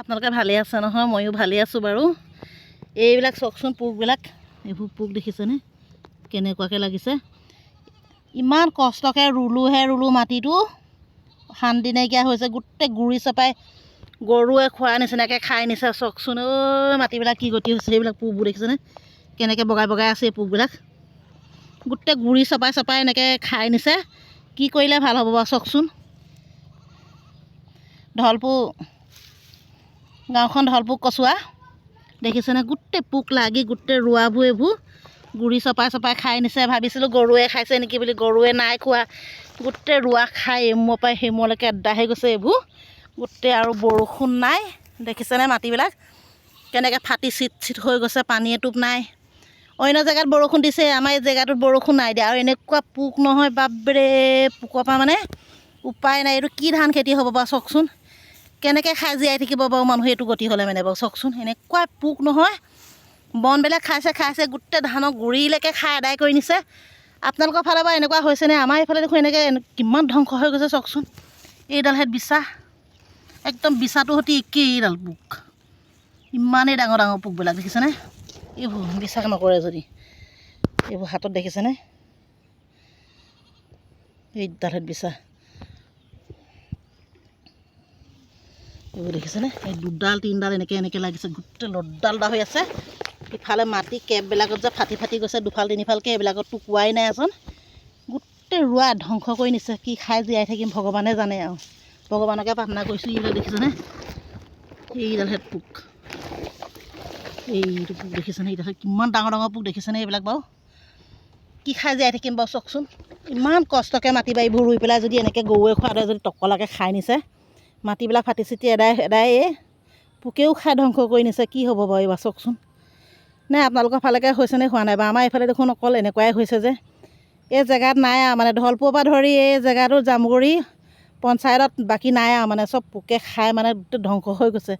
আপোনালোকে ভালে আছে নহয়? ময়ো ভালে আছোঁ বাৰু। এইবিলাক চাওকচোন পোকবিলাক, এইবোৰ পোক দেখিছেনে কেনেকুৱাকৈ লাগিছে। ইমান কষ্টকৈ ৰুলো মাটিটো, শান্তি নাইকিয়া হৈছে। গোটেই গুৰি চপাই গৰুৱে খোৱা নিচিনাকৈ খাই নিছে। চাওকচোন মাটিবিলাক কি গতি হৈছে। সেইবিলাক পোকবোৰ দেখিছেনে কেনেকৈ বগাই বগাই আছে। এই পোকবিলাক গোটেই গুৰি চপাই এনেকৈ খাই নিছে। কি কৰিলে ভাল হ'ব বাৰু চাওকচোন। ঢলপুৰ গাঁওখন ঢলপুৰ কচুৱা দেখিছেনে, গোটেই পোক লাগি গোটেই ৰোৱাবোৰ এইবোৰ গুৰি চপাই খাই নিছে। ভাবিছিলোঁ গৰুৱে খাইছে নেকি বুলি, গৰুৱে নাই খোৱা। গোটেই ৰোৱা খাই এমূৰৰ পৰা সিমূৰলৈকে এদাই হৈ গৈছে এইবোৰ গোটেই। আৰু বৰষুণ নাই দেখিছেনে, মাটিবিলাক কেনেকৈ ফাটি চিট হৈ গৈছে। পানী এটোপ নাই। অন্য জেগাত বৰষুণ দিছে, আমাৰ এই জেগাটোত বৰষুণ নাই দিয়া। আৰু এনেকুৱা পোক নহয় বাপৰে, পোকৰ পৰা মানে উপায় নাই। এইটো কি ধান খেতি হ'ব বাৰু চাওকচোন। কেনেকৈ খাই জীয়াই থাকিব বাৰু মানুহ এইটো গতি হ'লে মানে বাৰু চাওকচোন। এনেকুৱা পোক নহয়, বনবিলাক খাইছে গোটেই ধানৰ গুৰিলৈকে খাই আদায় কৰি নিছে। আপোনালোকৰ ফালে বাৰু এনেকুৱা হৈছেনে? আমাৰ এইফালে দেখোন এনেকৈ কিমান ধ্বংস হৈ গৈছে চাওকচোন। এইডাল হেত বিচা, একদম বিচাটোৰ সৈতে একেই এইডাল পোক। ইমানেই ডাঙৰ ডাঙৰ পোকবিলাক দেখিছেনে। এইবোৰ বিশ্বাস নকৰে যদি, এইবোৰ হাতত দেখিছেনে, এইডাল হেত বিচা। এইবোৰ দেখিছেনে, এই দুডাল তিনিডাল এনেকৈ লাগিছে। গোটেই লড্ডালডা হৈ আছে। ইফালে মাটি কেপবিলাকত যে ফাটি গৈছে দুফাল তিনিফালকৈ, এইবিলাকততো কোৱাই নাই আচোন। গোটেই ৰোৱা ধ্বংস কৰি নিছে। কি খাই জীয়াই থাকিম ভগৱানে জানে আৰু। ভগৱানকে প্ৰাৰ্থনা কৰিছোঁ। এইবিলাক দেখিছেনে, এইডাল হেত পোক, এইটো পোক দেখিছেনে, এইডাল কিমান ডাঙৰ ডাঙৰ পোক দেখিছেনে। এইবিলাক বাৰু কি খাই জীয়াই থাকিম বাৰু চাওকচোন। ইমান কষ্টকৈ মাটি বাৰীবোৰ ৰুই পেলাই যদি এনেকৈ গৰুৱে খোৱা দৰে যদি টকলাকৈ খাই নিছে, মাটিবিলাক ফাটি চিটি এদাই পোকেও খাই ধ্বংস কৰি নিছে। কি হ'ব বাৰু এইবাৰ চাওকচোন। নে আপোনালোকৰ ফালেকৈ হৈছেনে হোৱা নাই বাৰু? আমাৰ এইফালে দেখোন অকল এনেকুৱাই হৈছে যে এই জেগাত নাই আৰু মানে ঢলপুৰৰ পৰা ধৰি এই জেগাটো জামুগুৰি পঞ্চায়তত বাকী নাই আৰু মানে চব পোকে খাই মানে ধ্বংস হৈ গৈছে।